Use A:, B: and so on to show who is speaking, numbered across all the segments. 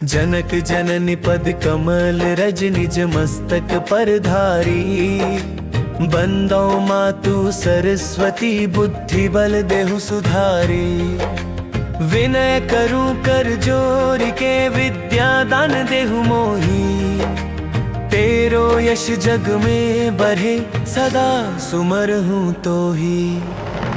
A: जनक जननि पद कमल रज निज मस्तक पर धारी। बंदौ मातु सरस्वती बुद्धि बल देहु सुधारी। विनय करूं कर जोर के विद्या दान देहु मोही। तेरो यश जग में बढ़े सदा सुमरहूं तो ही।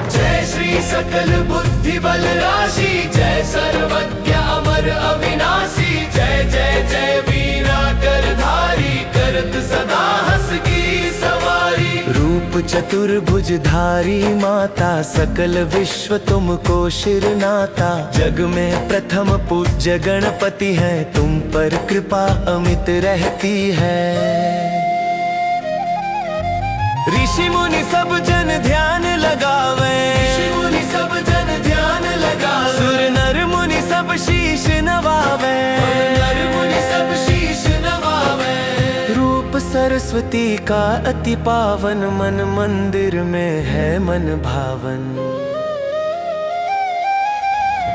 A: जय श्री सकल बुद्धि बल राशि, जय सर्वज्ञ अमर अविनाशी। जय जय जय वीरा कर धारी, करत सदा हंस की सवारी। रूप चतुर्भुज धारी माता, सकल विश्व तुमको शिर नाता। जग में प्रथम पूज्य गणपति है, तुम पर कृपा अमित रहती है। ऋषि मुनि सब जन ध्यान लगावे, ऋषि मुनि सब जन ध्यान लगावे। सुर नर मुनि सब शीश नवावे, नर मुनि सब शीश नवावे। रूप सरस्वती का अति पावन, मन मंदिर में है मन भावन।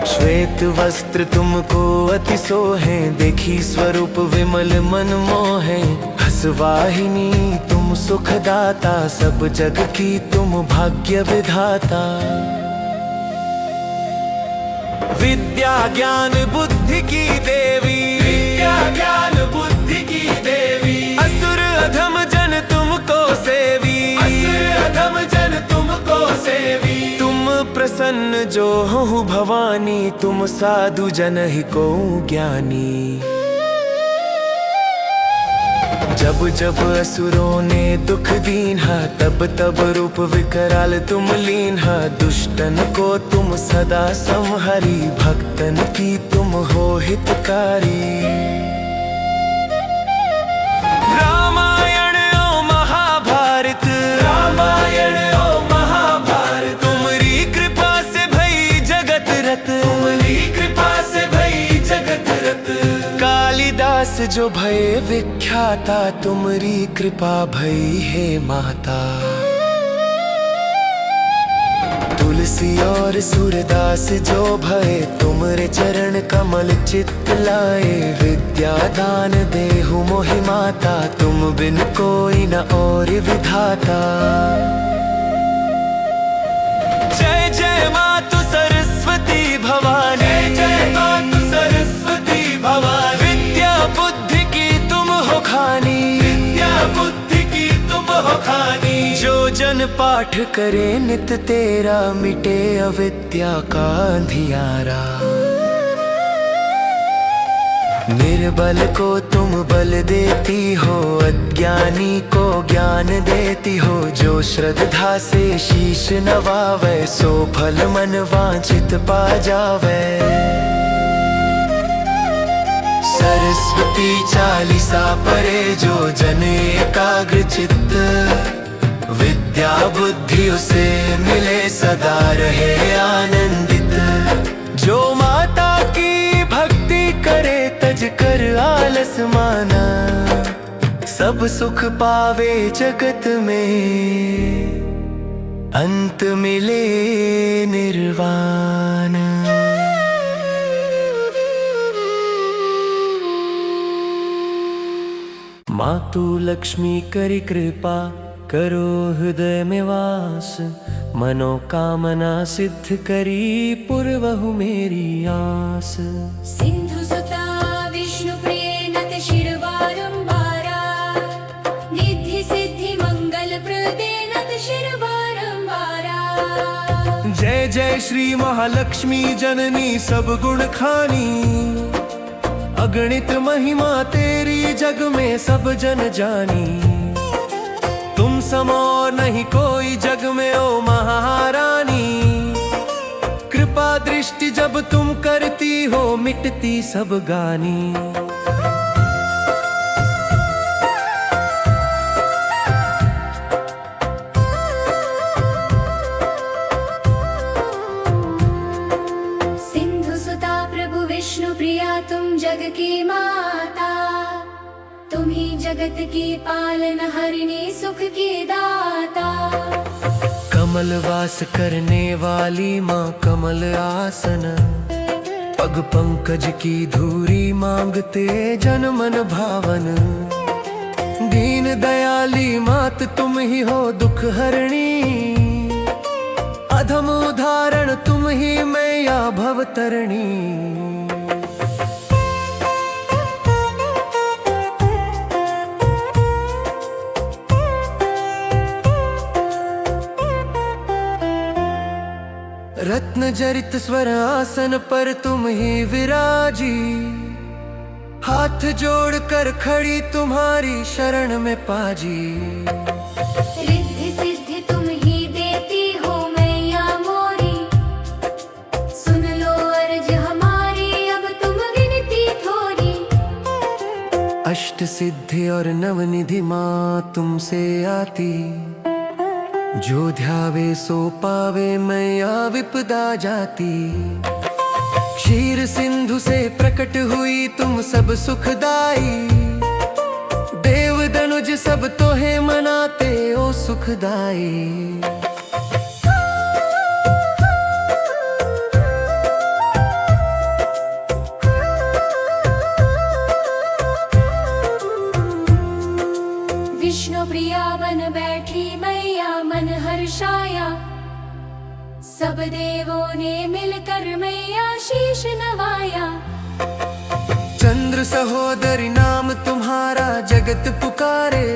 A: श्वेत वस्त्र तुमको अति सोहे, देखी स्वरूप विमल मन मोहे। हंसवाहिनी तुम सुखदाता, सब जग की तुम भाग्य विधाता। विद्या ज्ञान बुद्धि की देवी, विद्या ज्ञान बुद्धि की देवी। असुर अधम जन तुमको सेवी, असुर अधम जन तुमको सेवी। तुम प्रसन्न जो हो भवानी, तुम साधु जन ही को ज्ञानी। जब जब असुरों ने दुख दीन्हा, तब तब रूप विकराल तुम लीन्हा। दुष्टन को तुम सदा संहारी, भक्तन की तुम हो हितकारी। रामायण ओ महाभारत, रामायण ओ महाभारत। तुम्हारी कृपा से भई जगत रत, तुम्हारी कृपा से भई जगत रत। कालिदास जो भय विख्याता, तुम्हारी कृपा भई है माता। तुलसी और सूरदास जो भय, तुम्हारे चरण कमल चित्त लाए। विद्या दान देहु मोहि माता, तुम बिन कोई न और विधाता। जय जय मातु सरस्वती भवानी, जय मातु सरस्वती भवानी। विद्या बुद्धि की तुम हो खानी, विद्या बुद्धि की तुम हो खानी। जो जन पाठ करे नित तेरा, मिटे अविद्या का अंधियारा। निर्बल को तुम बल देती हो, अज्ञानी को ज्ञान देती हो। जो श्रद्धा से शीश नवावे, सो फल मन वांछित पा जावे। सरस्वती चालीसा पढ़े जो जन एकाग्र चित्त। विद्या बुद्धि उसे मिले, सदा रहे आनंदित। जो माता की भक्ति करे, तज कर आलस माना। सब सुख पावे जगत में, अंत मिले निर्वाण। मातु लक्ष्मी करी कृपा, करो हृदय में वास। मनोकामना सिद्ध करी, पूर्वहु मेरी आस।
B: सिंधु सुता विष्णु प्रिय नत शिर बारंबारा। निधि सिद्धि मंगल प्रदे नत शिर बारंबारा।
A: जय जय श्री महालक्ष्मी जननी सब गुण खानी। अगणित महिमा तेरी जग में सब जन जानी। तुम समो नहीं कोई जग में ओ महारानी। कृपा दृष्टि जब तुम करती हो, मिटती सब गानी।
B: सिंधु सुता प्रभु विष्णु प्रिया, तुम जग की माता। तुम ही जगत की पालन हरिणी, सुख की दाता।
A: कमल वास करने वाली माँ कमल आसन। पग पंकज की धूरी मांगते जन मन भावन। दीन दयाली मात तुम ही हो दुख हरणी, अधम उदाहरण तुम ही मैया भवतरणी। रत्न जरित स्वर आसन पर तुम ही विराजी, हाथ जोड़ कर खड़ी तुम्हारी शरण में पाजी।
B: रिद्धि सिद्धि तुम ही देती हो मैया मोरी, सुन लो अर्ज हमारी अब तुम विनती थोड़ी।
A: अष्ट सिद्धि और नवनिधि माँ तुमसे आती, जो ध्यावे सो पावे मैया विपदा जाती। क्षीर सिंधु से प्रकट हुई तुम सब सुखदाई, देव दनुज सब तोहे मनाते ओ सुखदाई।
B: विष्णु प्रिया बन बैठी मैया मन हर्षाया, सब देवों ने मिलकर मैया शीश नवाया।
A: चंद्र सहोदरी नाम तुम्हारा जगत पुकारे,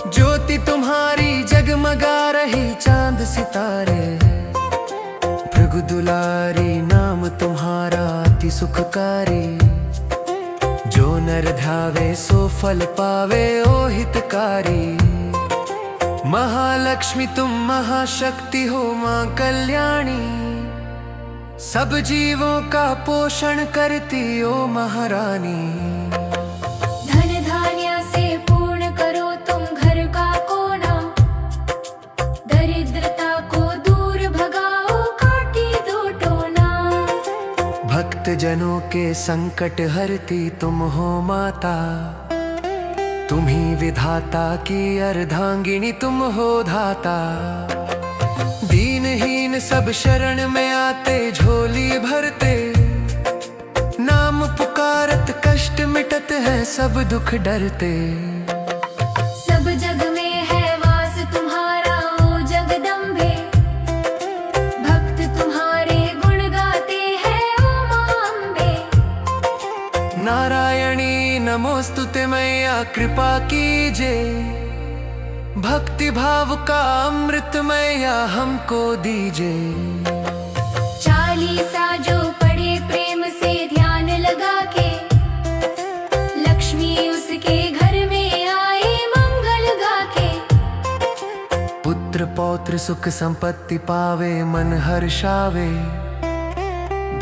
A: ज्योति तुम्हारी जगमगा रही चांद सितारे। भृगु दुलारी नाम तुम्हारा अति सुखकारी, जो नर ध्यावे सो फल पावे ओ हितकारी। महालक्ष्मी तुम महाशक्ति हो माँ कल्याणी, सब जीवों का पोषण करती ओ महारानी।
B: धन धान्य से पूर्ण करो तुम घर का कोना, दरिद्रता को दूर भगाओ काटी दो टोना।
A: भक्त जनों के संकट हरती तुम हो माता, तुम्ही विधाता की अर्धांगिनी तुम हो धाता। दीनहीन सब शरण में आते झोली भरते, नाम पुकारत कष्ट मिटत है सब दुख डरते।
B: सब जग में है वास तुम्हारा ओ जगदम्बे, भक्त तुम्हारे गुण गाते हैं ओ माँ अम्बे।
A: नारायणी नमोस्तुते मैया कृपा कीजे, भक्ति भाव का अमृत मैया हमको दीजे।
B: चालीसा जो पढ़े प्रेम से ध्यान लगा के, लक्ष्मी उसके घर में आए मंगल गा के।
A: पुत्र पौत्र सुख संपत्ति पावे मन हर्षावे,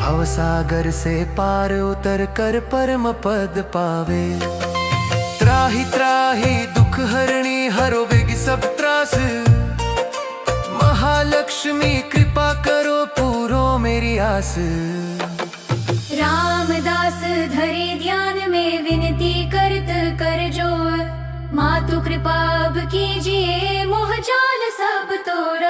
A: भवसागर से पार उतर कर परम पद पावे। त्राहि त्राहि दुख हरणी हरो वेगी सब त्रास, महालक्ष्मी कृपा करो पूरो मेरी आस।
B: रामदास धरे ध्यान में विनती करत कर जोर, मातु कृपा अब कीजिए मोह जाल सब तोड़।